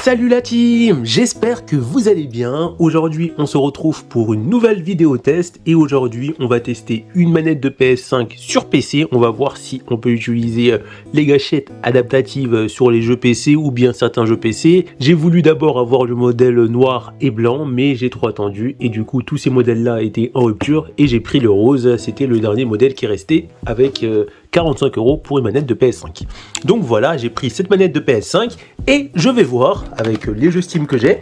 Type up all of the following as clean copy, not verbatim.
Salut la team, j'espère que vous allez bien. Aujourd'hui on se retrouve pour une nouvelle vidéo test et aujourd'hui on va tester une manette de PS5 sur PC. On va voir si on peut utiliser les gâchettes adaptatives sur les jeux PC ou bien certains jeux PC. J'ai voulu d'abord avoir le modèle noir et blanc mais j'ai trop attendu et du coup tous ces modèles là étaient en rupture et j'ai pris le rose. C'était le dernier modèle qui restait avec 45 € pour une manette de PS5. Donc voilà, j'ai pris cette manette de PS5 et je vais voir avec les jeux Steam que j'ai.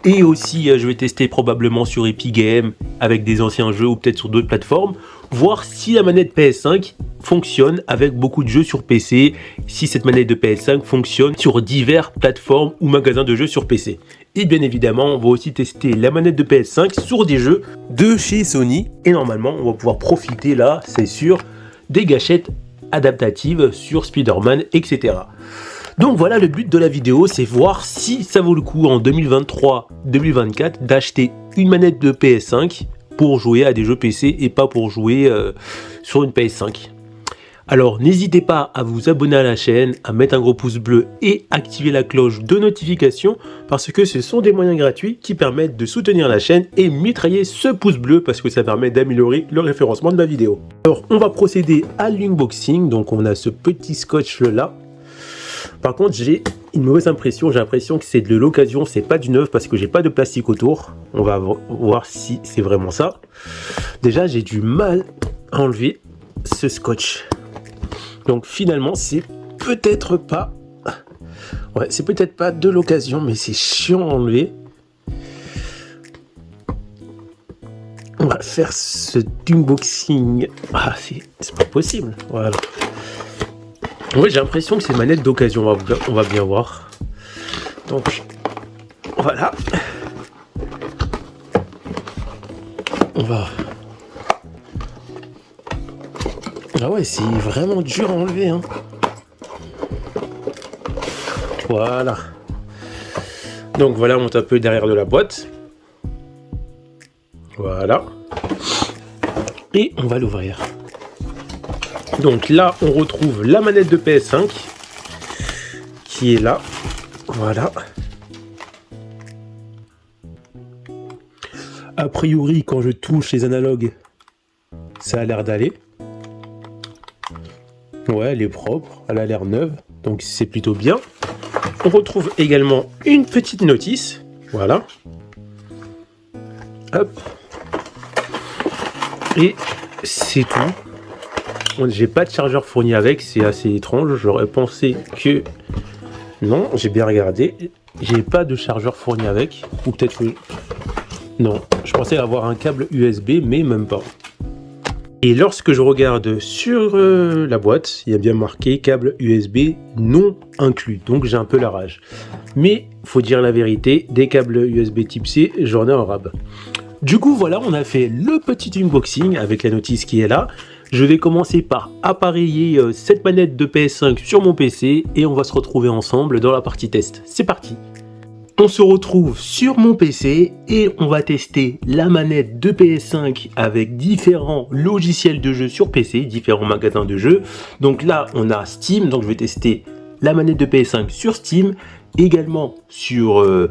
Et aussi, je vais tester probablement sur Epic Games avec des anciens jeux ou peut-être sur d'autres plateformes. Voir si la manette PS5 fonctionne avec beaucoup de jeux sur PC. Si cette manette de PS5 fonctionne sur diverses plateformes ou magasins de jeux sur PC. Et bien évidemment, on va aussi tester la manette de PS5 sur des jeux de chez Sony. Et normalement, on va pouvoir profiter là, c'est sûr, des gâchettes adaptatives sur Spider-Man, etc. Donc voilà, le but de la vidéo, c'est voir si ça vaut le coup en 2023-2024 d'acheter une manette de PS5 pour jouer à des jeux PC et pas pour jouer sur une PS5. Alors n'hésitez pas à vous abonner à la chaîne, à mettre un gros pouce bleu et activer la cloche de notification parce que ce sont des moyens gratuits qui permettent de soutenir la chaîne et mitrailler ce pouce bleu parce que ça permet d'améliorer le référencement de ma vidéo. Alors on va procéder à l'unboxing, donc on a ce petit scotch là. Par contre j'ai une mauvaise impression, j'ai l'impression que c'est de l'occasion, c'est pas du neuf parce que j'ai pas de plastique autour. On va voir si c'est vraiment ça. Déjà j'ai du mal à enlever ce scotch. Donc finalement c'est peut-être pas... Ouais, c'est peut-être pas de l'occasion, mais c'est chiant à enlever. On va faire ce unboxing. Ah, c'est pas possible. Voilà. Ouais, j'ai l'impression que c'est manette d'occasion, on va bien voir. Donc, voilà. On va... Ah ouais, c'est vraiment dur à enlever, hein. Voilà. Donc voilà, on monte un peu derrière de la boîte. Voilà. Et on va l'ouvrir. Donc là, on retrouve la manette de PS5 qui est là. Voilà. A priori, quand je touche les analogues, ça a l'air d'aller. Ouais, elle est propre, elle a l'air neuve, donc c'est plutôt bien. On retrouve également une petite notice, voilà. Hop. Et c'est tout. J'ai pas de chargeur fourni avec, c'est assez étrange. J'aurais pensé que... Non, j'ai bien regardé. J'ai pas de chargeur fourni avec. Ou peut-être que... Non, je pensais avoir un câble USB, mais même pas. Et lorsque je regarde sur la boîte, il y a bien marqué câble USB non inclus. Donc j'ai un peu la rage. Mais faut dire la vérité, des câbles USB type C, j'en ai un rab. Du coup voilà, on a fait le petit unboxing avec la notice qui est là. Je vais commencer par appareiller cette manette de PS5 sur mon PC et on va se retrouver ensemble dans la partie test. C'est parti! On se retrouve sur mon PC et on va tester la manette de PS5 avec différents logiciels de jeu sur PC, différents magasins de jeux. Donc là, on a Steam, donc je vais tester la manette de PS5 sur Steam, également sur le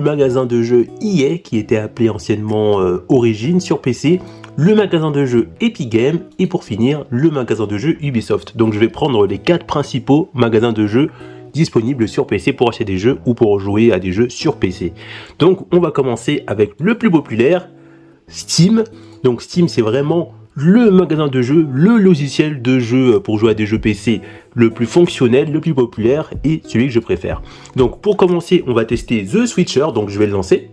magasin de jeux EA qui était appelé anciennement Origin sur PC, le magasin de jeux Epic Games et pour finir, le magasin de jeux Ubisoft. Donc je vais prendre les 4 principaux magasins de jeux disponible sur PC pour acheter des jeux ou pour jouer à des jeux sur PC. Donc on va commencer avec le plus populaire, Steam. Donc Steam c'est vraiment le magasin de jeux, le logiciel de jeu pour jouer à des jeux PC le plus fonctionnel, le plus populaire et celui que je préfère. Donc pour commencer on va tester The Switcher, donc je vais le lancer.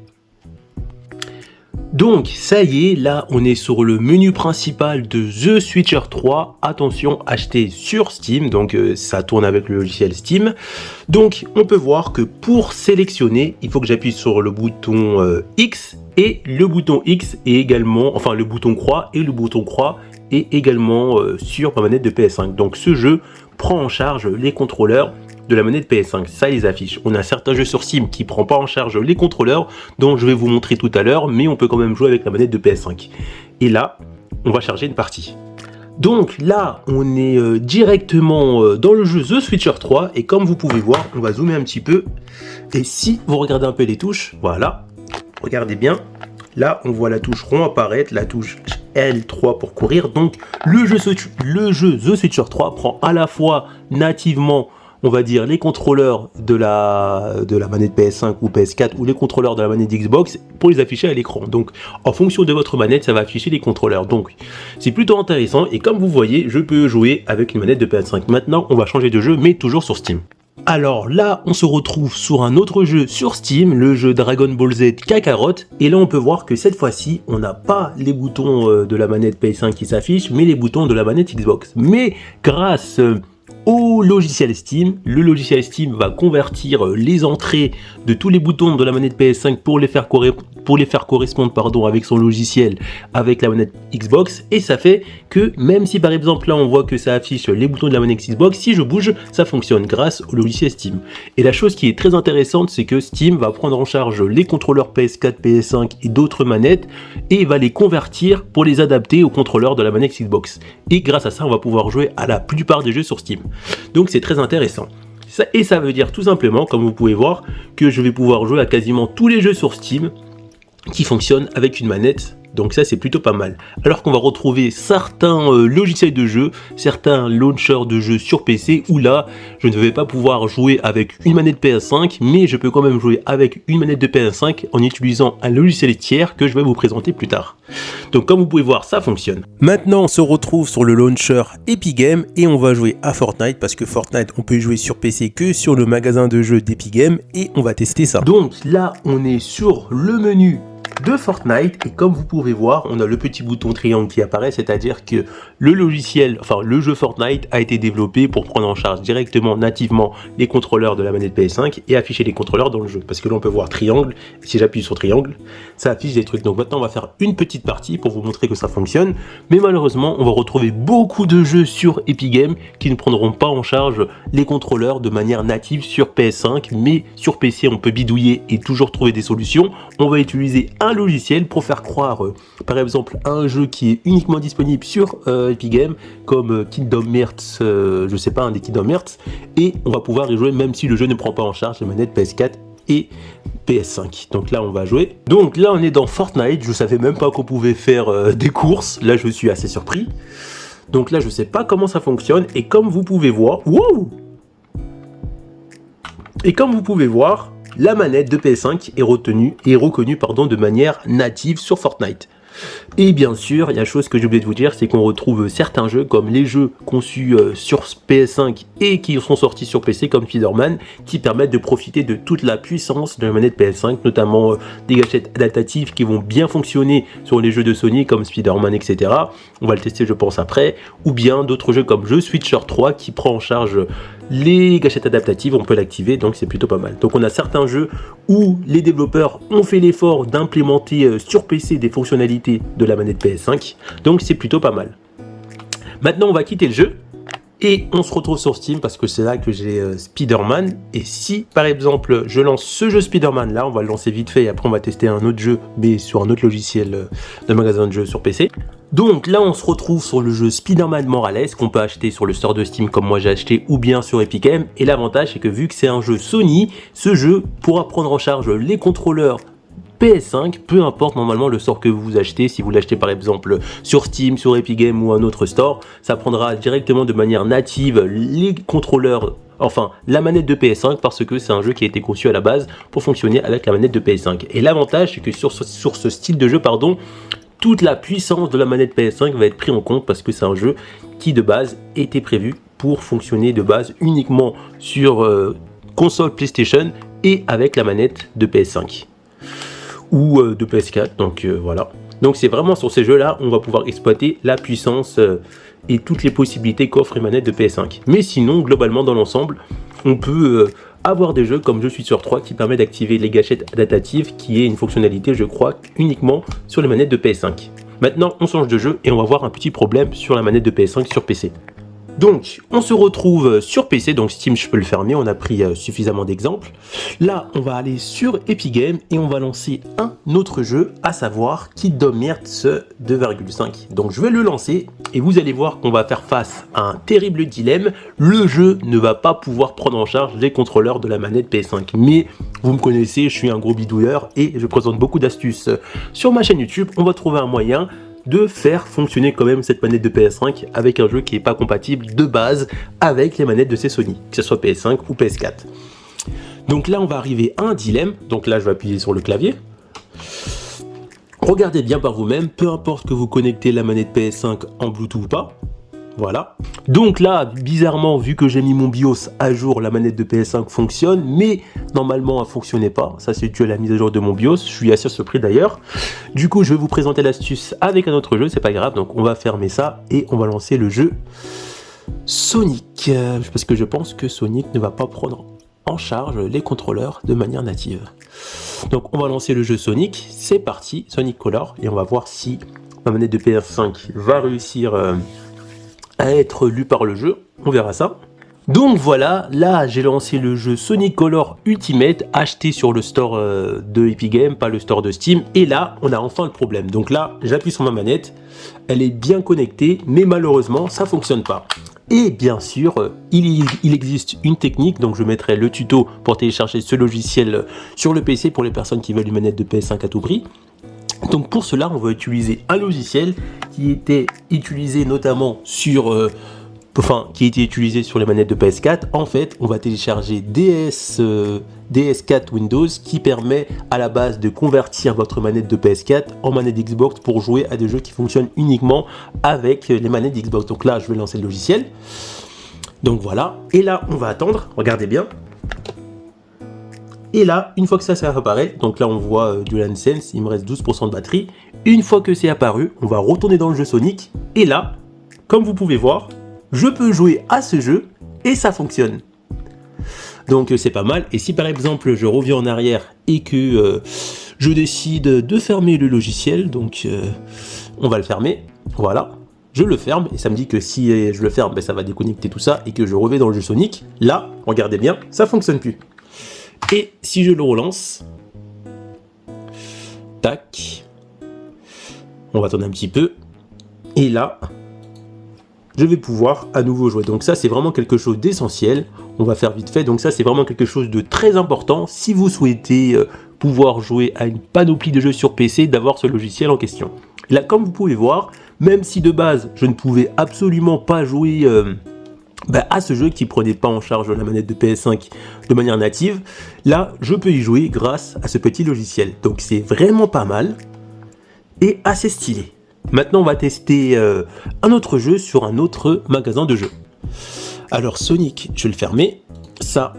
Donc ça y est, là on est sur le menu principal de The Switcher 3, attention, acheté sur Steam, donc ça tourne avec le logiciel Steam. Donc on peut voir que pour sélectionner, il faut que j'appuie sur le bouton X, et le bouton X est également, enfin le bouton croix et le bouton croix est également sur ma manette de PS5. Donc ce jeu prend en charge les contrôleurs de la manette PS5, ça les affiche. On a certains jeux sur Steam qui ne prennent pas en charge les contrôleurs, dont je vais vous montrer tout à l'heure, mais on peut quand même jouer avec la manette de PS5. Et là, on va charger une partie. Donc là, on est directement dans le jeu The Switcher 3 et comme vous pouvez voir, on va zoomer un petit peu. Et si vous regardez un peu les touches, voilà, regardez bien. Là, on voit la touche rond apparaître, la touche L3 pour courir. Donc, le jeu The Switcher 3 prend à la fois nativement, on va dire, les contrôleurs de la manette PS5 ou PS4 ou les contrôleurs de la manette Xbox pour les afficher à l'écran. Donc, en fonction de votre manette, ça va afficher les contrôleurs. Donc, c'est plutôt intéressant. Et comme vous voyez, je peux jouer avec une manette de PS5. Maintenant, on va changer de jeu, mais toujours sur Steam. Alors là, on se retrouve sur un autre jeu sur Steam, le jeu Dragon Ball Z Kakarot. Et là, on peut voir que cette fois-ci, on n'a pas les boutons de la manette PS5 qui s'affichent, mais les boutons de la manette Xbox. Mais grâce au logiciel Steam, le logiciel Steam va convertir les entrées de tous les boutons de la manette PS5 pour les faire correspondre avec son logiciel avec la manette Xbox, et ça fait que même si par exemple là on voit que ça affiche les boutons de la manette Xbox, si je bouge ça fonctionne grâce au logiciel Steam. Et la chose qui est très intéressante, c'est que Steam va prendre en charge les contrôleurs PS4, PS5 et d'autres manettes et va les convertir pour les adapter aux contrôleurs de la manette Xbox, et grâce à ça on va pouvoir jouer à la plupart des jeux sur Steam. Donc c'est très intéressant. Et ça veut dire tout simplement, comme vous pouvez voir, que je vais pouvoir jouer à quasiment tous les jeux sur Steam qui fonctionnent avec une manette. Donc ça c'est plutôt pas mal. Alors qu'on va retrouver certains logiciels de jeu, certains launchers de jeux sur PC où là je ne vais pas pouvoir jouer avec une manette PS5, mais je peux quand même jouer avec une manette de PS5 en utilisant un logiciel tiers que je vais vous présenter plus tard. Donc comme vous pouvez voir, ça fonctionne. Maintenant on se retrouve sur le launcher Epic Games et on va jouer à Fortnite parce que Fortnite on peut jouer sur PC que sur le magasin de jeux d'Epic Games et on va tester ça. Donc là on est sur le menu de Fortnite et comme vous pouvez voir, on a le petit bouton triangle qui apparaît, c'est-à-dire que le logiciel, enfin le jeu Fortnite a été développé pour prendre en charge directement, nativement les contrôleurs de la manette PS5 et afficher les contrôleurs dans le jeu. Parce que là on peut voir triangle, si j'appuie sur triangle, ça affiche des trucs. Donc maintenant on va faire une petite partie pour vous montrer que ça fonctionne, mais malheureusement on va retrouver beaucoup de jeux sur Epic Games qui ne prendront pas en charge les contrôleurs de manière native sur PS5, mais sur PC on peut bidouiller et toujours trouver des solutions. On va utiliser un logiciel pour faire croire par exemple un jeu qui est uniquement disponible sur Epic Games comme Kingdom Hearts, je sais pas, un des Kingdom Hearts, et on va pouvoir y jouer même si le jeu ne prend pas en charge les manettes PS4 et PS5. Donc là on va jouer. Donc là on est dans Fortnite, je savais même pas qu'on pouvait faire des courses, là je suis assez surpris. Donc là je sais pas comment ça fonctionne et comme vous pouvez voir, wow, et comme vous pouvez voir, la manette de PS5 est reconnue de manière native sur Fortnite. Et bien sûr, il y a une chose que j'ai oublié de vous dire, c'est qu'on retrouve certains jeux comme les jeux conçus sur PS5 et qui sont sortis sur PC comme Spider-Man, qui permettent de profiter de toute la puissance de la manette PS5, notamment des gâchettes adaptatives qui vont bien fonctionner sur les jeux de Sony comme Spider-Man, etc. On va le tester je pense après, ou bien d'autres jeux comme The Switcher 3 qui prend en charge les gâchettes adaptatives, on peut l'activer, donc c'est plutôt pas mal. Donc on a certains jeux où les développeurs ont fait l'effort d'implémenter sur PC des fonctionnalités de la manette PS5, donc c'est plutôt pas mal. Maintenant on va quitter le jeu et on se retrouve sur Steam parce que c'est là que j'ai Spider-Man. Et si par exemple je lance ce jeu Spider-Man là, on va le lancer vite fait et après on va tester un autre jeu mais sur un autre logiciel de magasin de jeux sur PC. Donc là on se retrouve sur le jeu Spider-Man Morales qu'on peut acheter sur le store de Steam comme moi j'ai acheté ou bien sur Epic Games, et l'avantage c'est que vu que c'est un jeu Sony, ce jeu pourra prendre en charge les contrôleurs PS5, peu importe normalement le store que vous achetez. Si vous l'achetez par exemple sur Steam, sur Epic Games ou un autre store, ça prendra directement de manière native les contrôleurs, enfin la manette de PS5, parce que c'est un jeu qui a été conçu à la base pour fonctionner avec la manette de PS5. Et l'avantage c'est que sur ce style de jeu, toute la puissance de la manette PS5 va être prise en compte parce que c'est un jeu qui de base était prévu pour fonctionner de base uniquement sur console PlayStation et avec la manette de PS5 ou de PS4, donc voilà. Donc c'est vraiment sur ces jeux là on va pouvoir exploiter la puissance et toutes les possibilités qu'offre une manette de PS5. Mais sinon globalement dans l'ensemble on peut avoir des jeux comme Je suis sur 3 qui permet d'activer les gâchettes adaptatives, qui est une fonctionnalité je crois uniquement sur les manettes de PS5. Maintenant on change de jeu et on va voir un petit problème sur la manette de PS5 sur PC. Donc, on se retrouve sur PC, donc Steam, je peux le fermer, on a pris suffisamment d'exemples. Là, on va aller sur Epic Games et on va lancer un autre jeu, à savoir Kingdom Hearts 2,5. Donc, je vais le lancer et vous allez voir qu'on va faire face à un terrible dilemme. Le jeu ne va pas pouvoir prendre en charge les contrôleurs de la manette PS5. Mais, vous me connaissez, je suis un gros bidouilleur et je présente beaucoup d'astuces. Sur ma chaîne YouTube, on va trouver un moyen de faire fonctionner quand même cette manette de PS5 avec un jeu qui n'est pas compatible de base avec les manettes de ces Sony, que ce soit PS5 ou PS4. Donc là, on va arriver à un dilemme. Donc là, je vais appuyer sur le clavier. Regardez bien par vous-même, peu importe que vous connectez la manette PS5 en Bluetooth ou pas. Voilà. Donc là, bizarrement, vu que j'ai mis mon BIOS à jour, la manette de PS5 fonctionne, mais normalement, elle ne fonctionnait pas. Ça, c'est dû à la mise à jour de mon BIOS. Je suis assez surpris d'ailleurs. Du coup, je vais vous présenter l'astuce avec un autre jeu, c'est pas grave. Donc, on va fermer ça et on va lancer le jeu Sonic. Parce que je pense que Sonic ne va pas prendre en charge les contrôleurs de manière native. Donc, on va lancer le jeu Sonic. C'est parti, Sonic Color. Et on va voir si ma manette de PS5 va réussir à être lu par le jeu, on verra ça. Donc voilà, là j'ai lancé le jeu Sonic Color Ultimate, acheté sur le store de Epic Games, pas le store de Steam, et là on a enfin le problème. Donc là j'appuie sur ma manette, elle est bien connectée, mais malheureusement ça fonctionne pas. Et bien sûr, il existe une technique, donc je mettrai le tuto pour télécharger ce logiciel sur le PC pour les personnes qui veulent une manette de PS5 à tout prix. Donc pour cela, on va utiliser un logiciel qui était utilisé notamment sur, qui était utilisé sur les manettes de PS4. En fait, on va télécharger DS4 Windows qui permet à la base de convertir votre manette de PS4 en manette Xbox pour jouer à des jeux qui fonctionnent uniquement avec les manettes Xbox. Donc là, je vais lancer le logiciel. Donc voilà. Et là, on va attendre. Regardez bien. Et là, une fois que ça apparaît, donc là on voit DualSense, il me reste 12% de batterie. Une fois que c'est apparu, on va retourner dans le jeu Sonic. Et là, comme vous pouvez voir, je peux jouer à ce jeu et ça fonctionne. Donc c'est pas mal. Et si par exemple je reviens en arrière et que je décide de fermer le logiciel, donc on va le fermer, voilà. Je le ferme et ça me dit que si je le ferme, ben, ça va déconnecter tout ça et que je reviens dans le jeu Sonic. Là, regardez bien, ça fonctionne plus. Et si je le relance, tac, on va attendre un petit peu, et là, je vais pouvoir à nouveau jouer. Donc ça, c'est vraiment quelque chose d'essentiel, on va faire vite fait, donc ça, c'est vraiment quelque chose de très important, si vous souhaitez pouvoir jouer à une panoplie de jeux sur PC, d'avoir ce logiciel en question. Là, comme vous pouvez voir, même si de base, je ne pouvais absolument pas jouer à ce jeu qui prenait pas en charge la manette de PS5 de manière native, là je peux y jouer grâce à ce petit logiciel. Donc c'est vraiment pas mal et assez stylé. Maintenant on va tester un autre jeu sur un autre magasin de jeux. Alors Sonic, je vais le fermer. Ça,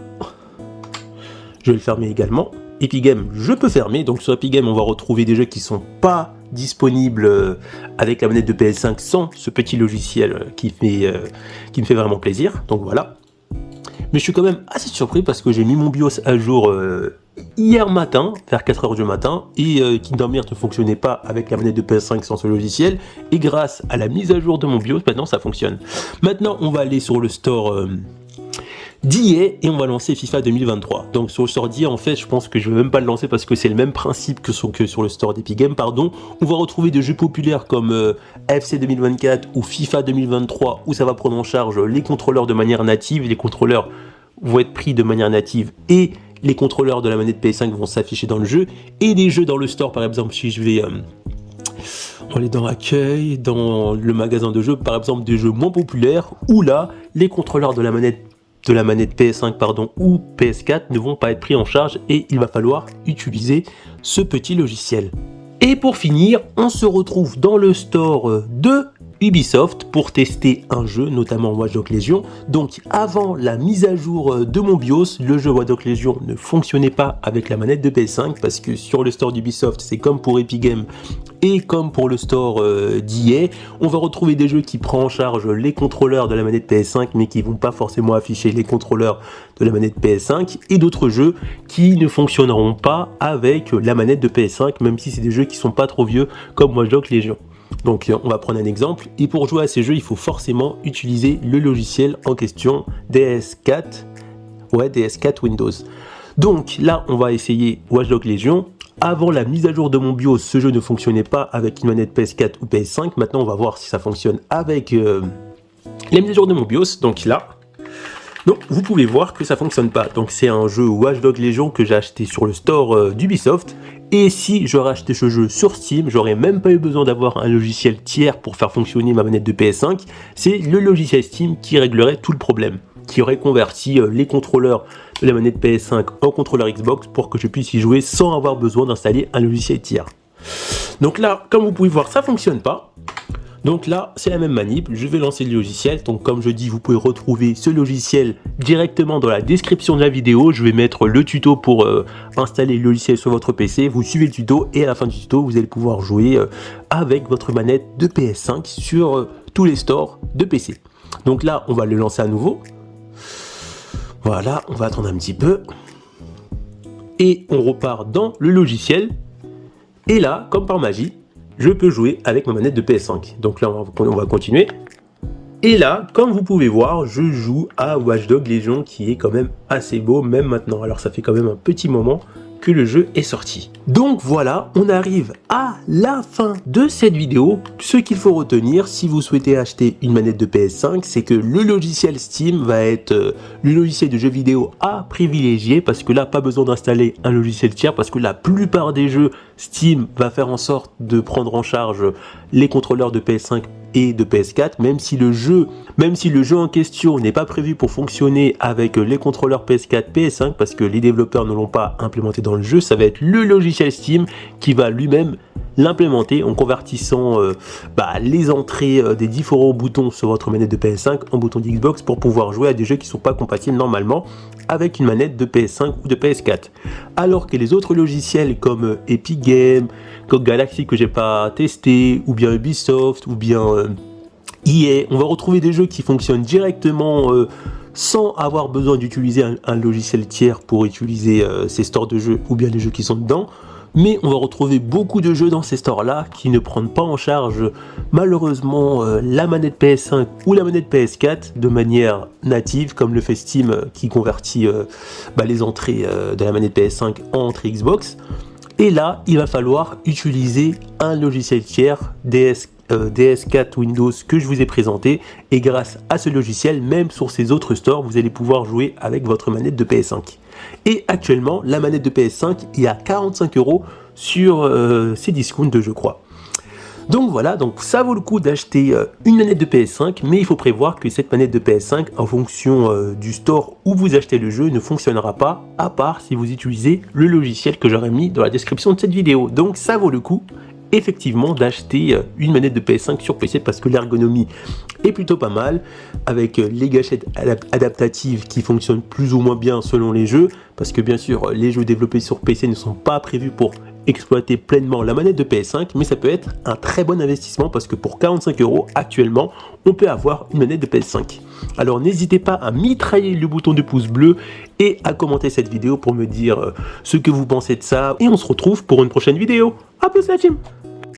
je vais le fermer également. Epic Games, je peux fermer. Donc sur Epic Games, on va retrouver des jeux qui sont pas disponibles avec la manette de PS5 sans ce petit logiciel qui me fait vraiment plaisir. Donc voilà. Mais je suis quand même assez surpris parce que j'ai mis mon BIOS à jour hier matin, vers 4h du matin, et Kingdom Hearts ne fonctionnait pas avec la manette de PS5 sans ce logiciel. Et grâce à la mise à jour de mon BIOS, maintenant ça fonctionne. Maintenant, on va aller sur le store d'EA et on va lancer FIFA 2023. Donc sur le store d'EA, en fait, je pense que je ne vais même pas le lancer parce que c'est le même principe que sur le store d'Epic Games, pardon. On va retrouver des jeux populaires comme FC 2024 ou FIFA 2023 où ça va prendre en charge les contrôleurs de manière native. Les contrôleurs vont être pris de manière native et les contrôleurs de la manette PS5 vont s'afficher dans le jeu. Et des jeux dans le store, par exemple, si je vais on va aller dans Accueil, dans le magasin de jeux, par exemple des jeux moins populaires où là, les contrôleurs de la manette PS5 ou PS4 ne vont pas être pris en charge et il va falloir utiliser ce petit logiciel. Et pour finir, on se retrouve dans le store de Ubisoft pour tester un jeu, notamment Watch Dogs Legion. Donc avant la mise à jour de mon BIOS, le jeu Watch Dogs Legion ne fonctionnait pas avec la manette de PS5 parce que sur le store d'Ubisoft, c'est comme pour Epic Games et comme pour le store d'EA, on va retrouver des jeux qui prennent en charge les contrôleurs de la manette PS5 mais qui vont pas forcément afficher les contrôleurs de la manette PS5 et d'autres jeux qui ne fonctionneront pas avec la manette de PS5 même si c'est des jeux qui sont pas trop vieux comme Watch Dogs Legion. Donc on va prendre un exemple, et pour jouer à ces jeux, il faut forcément utiliser le logiciel en question, DS4 Windows. Donc là, on va essayer Watch Dogs Legion. Avant la mise à jour de mon BIOS, ce jeu ne fonctionnait pas avec une manette PS4 ou PS5. Maintenant, on va voir si ça fonctionne avec la mise à jour de mon BIOS. Donc là, donc vous pouvez voir que ça fonctionne pas. Donc c'est un jeu Watch Dogs Legion que j'ai acheté sur le store d'Ubisoft. Et si j'aurais acheté ce jeu sur Steam, j'aurais même pas eu besoin d'avoir un logiciel tiers pour faire fonctionner ma manette de PS5. C'est le logiciel Steam qui réglerait tout le problème, qui aurait converti les contrôleurs de la manette PS5 en contrôleur Xbox pour que je puisse y jouer sans avoir besoin d'installer un logiciel tiers. Donc là, comme vous pouvez voir, ça fonctionne pas. Donc là, c'est la même manip, je vais lancer le logiciel. Donc comme je dis, vous pouvez retrouver ce logiciel directement dans la description de la vidéo. Je vais mettre le tuto pour installer le logiciel sur votre PC. Vous suivez le tuto et à la fin du tuto, vous allez pouvoir jouer avec votre manette de PS5 sur tous les stores de PC. Donc là, on va le lancer à nouveau. Voilà, on va attendre un petit peu. Et on repart dans le logiciel. Et là, comme par magie, je peux jouer avec ma manette de PS5. Donc là, on va continuer. Et là, comme vous pouvez voir, je joue à Watch Dogs Legion qui est quand même assez beau, même maintenant. Alors ça fait quand même un petit moment que le jeu est sorti. Donc voilà, on arrive à la fin de cette vidéo. Ce qu'il faut retenir si vous souhaitez acheter une manette de PS5, c'est que le logiciel Steam va être le logiciel de jeux vidéo à privilégier, parce que là, pas besoin d'installer un logiciel tiers, parce que la plupart des jeux, Steam va faire en sorte de prendre en charge les contrôleurs de PS5 et de PS4, même si le jeu en question n'est pas prévu pour fonctionner avec les contrôleurs PS4, PS5, parce que les développeurs ne l'ont pas implémenté dans le jeu, ça va être le logiciel Steam qui va lui-même l'implémenter en convertissant les entrées des différents boutons sur votre manette de PS5 en boutons d'Xbox pour pouvoir jouer à des jeux qui ne sont pas compatibles normalement avec une manette de PS5 ou de PS4. Alors que les autres logiciels comme Epic Games, comme Galaxy que j'ai pas testé, ou bien Ubisoft, ou bien EA, on va retrouver des jeux qui fonctionnent directement sans avoir besoin d'utiliser un logiciel tiers pour utiliser ces stores de jeux ou bien les jeux qui sont dedans. Mais on va retrouver beaucoup de jeux dans ces stores-là qui ne prennent pas en charge malheureusement la manette PS5 ou la manette PS4 de manière native, comme le fait Steam qui convertit les entrées de la manette PS5 en entrée Xbox. Et là, il va falloir utiliser un logiciel tiers DS4 Windows que je vous ai présenté. Et grâce à ce logiciel, même sur ces autres stores, vous allez pouvoir jouer avec votre manette de PS5. Et actuellement, la manette de PS5 est à 45 € sur ces discounts de je crois. Donc voilà, donc ça vaut le coup d'acheter une manette de PS5, mais il faut prévoir que cette manette de PS5, en fonction du store où vous achetez le jeu, ne fonctionnera pas, à part si vous utilisez le logiciel que j'aurais mis dans la description de cette vidéo. Donc ça vaut le coup effectivement d'acheter une manette de PS5 sur PC parce que l'ergonomie est plutôt pas mal, avec les gâchettes adaptatives qui fonctionnent plus ou moins bien selon les jeux, parce que bien sûr les jeux développés sur PC ne sont pas prévus pour exploiter pleinement la manette de PS5, mais ça peut être un très bon investissement parce que pour 45 € actuellement on peut avoir une manette de PS5. Alors n'hésitez pas à mitrailler le bouton de pouce bleu et à commenter cette vidéo pour me dire ce que vous pensez de ça, et on se retrouve pour une prochaine vidéo. A plus la team.